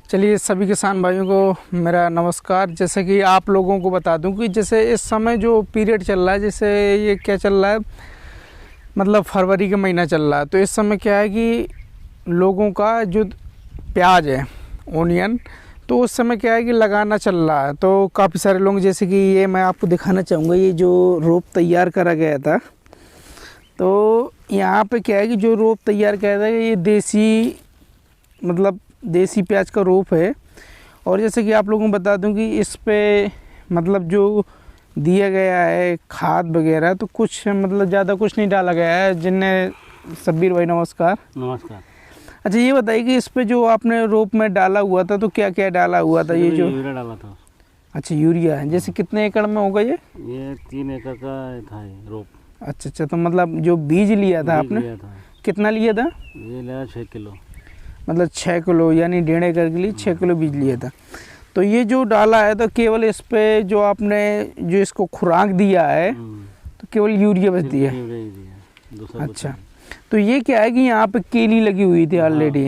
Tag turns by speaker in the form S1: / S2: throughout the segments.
S1: चलिए सभी किसान भाइयों को मेरा नमस्कार। जैसे कि आप लोगों को बता दूं कि जैसे इस समय जो पीरियड चल रहा है, जैसे ये क्या चल रहा है, मतलब फरवरी का महीना चल रहा है। तो इस समय क्या है कि लोगों का जो प्याज है, ओनियन, तो उस समय क्या है कि लगाना चल रहा है। तो काफ़ी सारे लोग, जैसे कि ये मैं आपको दिखाना चाहूँगा, ये जो रोप तैयार करा गया था, तो यहाँ पे क्या है कि जो रोप तैयार किया था ये देसी प्याज का रोप है। और जैसे कि आप लोगों को बता दूं कि इस पे मतलब जो दिया गया है खाद वगैरह, तो कुछ मतलब ज़्यादा कुछ नहीं डाला गया है। जिनने शब्बीर भाई नमस्कार।
S2: नमस्कार।
S1: अच्छा, ये बताइए कि इस पे जो आपने रोप में डाला हुआ था, तो क्या क्या डाला हुआ था? ये जो
S2: यूरिया डाला था।
S1: अच्छा, यूरिया है। जैसे कितने एकड़ में होगा ये?
S2: 3 एकड़ का था ये रोप।
S1: अच्छा, तो मतलब जो बीज लिया था आपने, कितना लिया था?
S2: ये लिया 6 किलो।
S1: मतलब 6 किलो, यानी 1.5 एकड़ के लिए 6 किलो बीज लिया था। तो ये जो डाला है, तो केवल इस पे जो आपने जो इसको खुराक दिया है, तो केवल यूरिया बस दिया है। अच्छा, तो ये क्या है कि यहाँ पे केली लगी हुई थी ऑलरेडी।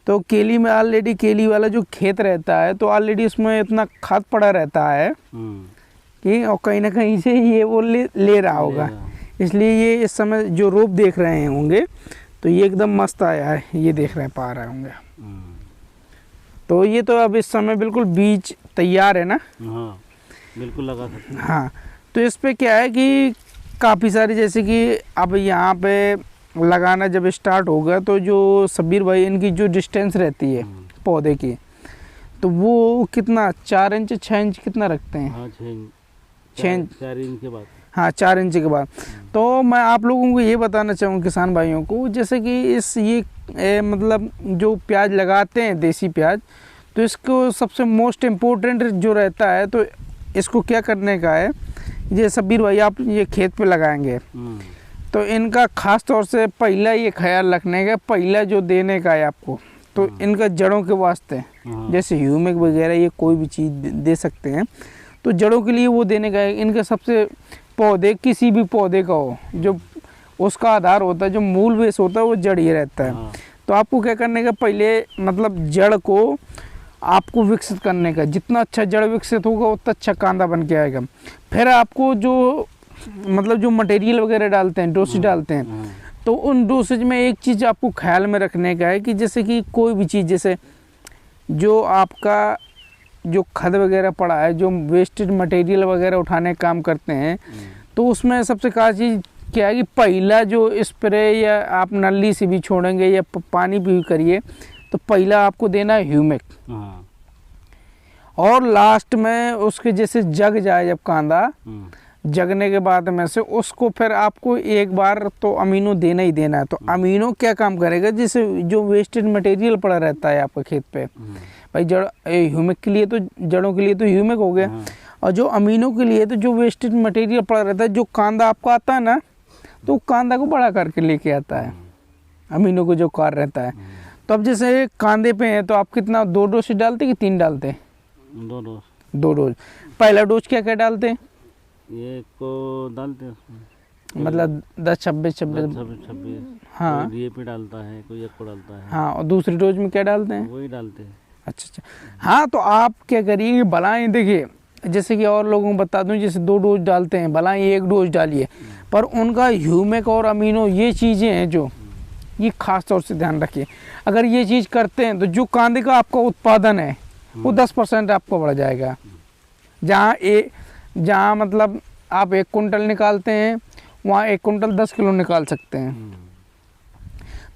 S1: तो केली में ऑलरेडी, केली वाला जो खेत रहता है, तो ऑलरेडी इसमें इतना खाद पड़ा रहता है कि और कहीं ना कहीं से ये वो ले रहा होगा। इसलिए ये इस समय जो रोप देख रहे होंगे, तो ये एकदम मस्त आया है। ये देख रहे पा रहे होंगे। तो ये तो अब इस समय बिल्कुल बीज तैयार है ना?
S2: हाँ, बिल्कुल लगा सकते हैं।
S1: हाँ, तो इस पे क्या है कि काफ़ी सारी, जैसे कि अब यहाँ पे लगाना जब स्टार्ट होगा, तो जो शब्बीर भाई, इनकी जो डिस्टेंस रहती है पौधे की, तो वो कितना 4 इंच 6 इंच कितना रखते हैं?
S2: हाँ,
S1: 4
S2: इंच के बाद।
S1: हाँ, 4 इंच के बाद। तो मैं आप लोगों को ये बताना चाहूँ, किसान भाइयों को, जैसे कि मतलब जो प्याज लगाते हैं देसी प्याज, तो इसको सबसे मोस्ट इम्पोर्टेंट जो रहता है, तो इसको क्या करने का है, ये शब्बीर भाई आप ये खेत पे लगाएंगे, तो इनका ख़ास तौर से पहला ये ख्याल रखने का, पहला जो देने का है आपको, तो इनका जड़ों के वास्ते, जैसे ह्यूमिक वगैरह, ये कोई भी चीज़ दे सकते हैं, तो जड़ों के लिए वो देने का है। इनका सबसे पौधे, किसी भी पौधे का हो, जो उसका आधार होता है, जो मूल बेस होता है, वो जड़ ही रहता है। तो आपको क्या करने का, पहले मतलब जड़ को आपको विकसित करने का, जितना अच्छा जड़ विकसित होगा उतना अच्छा कांदा बन के आएगा। फिर आपको जो मतलब जो मटेरियल वगैरह डालते हैं, डोसेज डालते हैं, तो उन डोसेज में एक चीज़ आपको ख्याल में रखने का है कि जैसे कि कोई भी चीज़, जैसे जो आपका जो खाद वगैरह पड़ा है, जो वेस्टेज मटेरियल वगैरह उठाने का काम करते हैं, तो उसमें सबसे खास चीज़ क्या है कि पहला जो स्प्रे, या आप नली से भी छोड़ेंगे या पानी भी करिए, तो पहला आपको देना है ह्यूमिक। और लास्ट में उसके जैसे जग जाए जब कांदा, जगने के बाद में से उसको फिर आपको एक बार तो अमीनो देना ही देना है। तो अमीनो क्या काम करेगा, जैसे जो वेस्टेज मटेरियल पड़ा रहता है आपका खेत पे, भाई जड़ ह्यूमिक के लिए, तो जड़ों के लिए तो ह्यूमिक हो गया, और जो अमीनो के लिए तो जो वेस्टेज मटेरियल पड़ा रहता है, जो कांदा आपका आता है ना, तो कांदा को बड़ा करके लेके आता है, अमीनो को जो कार्य रहता है। तो अब जैसे कांदे पे है, तो आप कितना 2 डोज डालते कि 3 डालते? 2 डोज। पहला डोज क्या क्या डालते हैं?
S2: ये को डालते हैं उसमें,
S1: मतलब 10-26। हाँ,
S2: डीएपी डालता है, कोई एक को डालता है।
S1: हाँ, और दूसरी डोज में क्या डालते हैं?
S2: वही डालते हैं।
S1: अच्छा। हाँ, तो आप क्या करिए, भलाएं देखिए, जैसे कि और लोगों को बता दूं, जैसे 2 डोज डालते हैं, भलाएं 1 डोज डालिए, पर उनका ह्यूमिक और अमीनो, ये चीज़ें हैं जो, ये खास तौर से ध्यान रखिए। अगर ये चीज़ करते हैं, तो जो कांदे का आपका उत्पादन है वो 10% आपको बढ़ जाएगा। जहाँ मतलब आप 1 कुंटल निकालते हैं, वहाँ 1 कुंटल 10 किलो निकाल सकते हैं।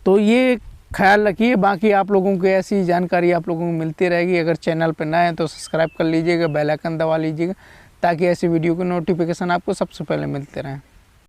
S1: तो ये ख्याल रखिए। बाकी आप लोगों को ऐसी जानकारी आप लोगों को मिलती रहेगी। अगर चैनल पर नए हैं तो सब्सक्राइब कर लीजिएगा, बेल आइकन दबा लीजिएगा, ताकि ऐसी वीडियो की नोटिफिकेशन आपको सबसे पहले मिलते रहें।